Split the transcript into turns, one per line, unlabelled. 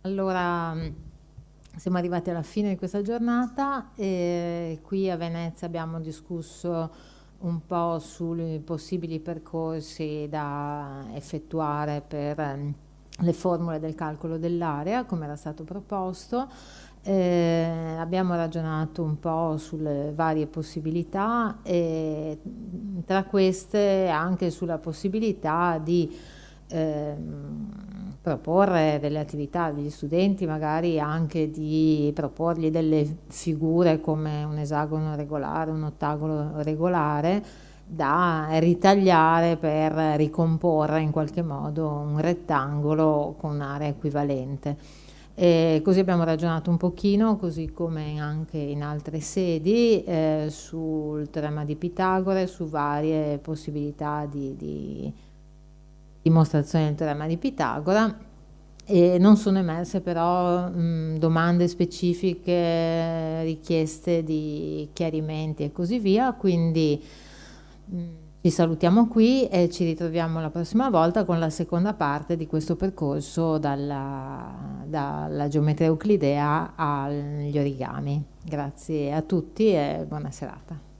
Allora, siamo arrivati alla fine di questa giornata e qui a Venezia abbiamo discusso un po' sui possibili percorsi da effettuare per le formule del calcolo dell'area, come era stato proposto. Abbiamo ragionato un po' sulle varie possibilità e tra queste anche sulla possibilità di proporre delle attività agli studenti, magari anche di proporgli delle figure come un esagono regolare, un ottagono regolare da ritagliare per ricomporre in qualche modo un rettangolo con un'area equivalente. E così abbiamo ragionato un pochino, così come anche in altre sedi, sul teorema di Pitagora, su varie possibilità di dimostrazione del teorema di Pitagora, e non sono emerse però domande specifiche, richieste di chiarimenti e così via, quindi ci salutiamo qui e ci ritroviamo la prossima volta con la seconda parte di questo percorso dalla geometria euclidea agli origami. Grazie a tutti e buona serata.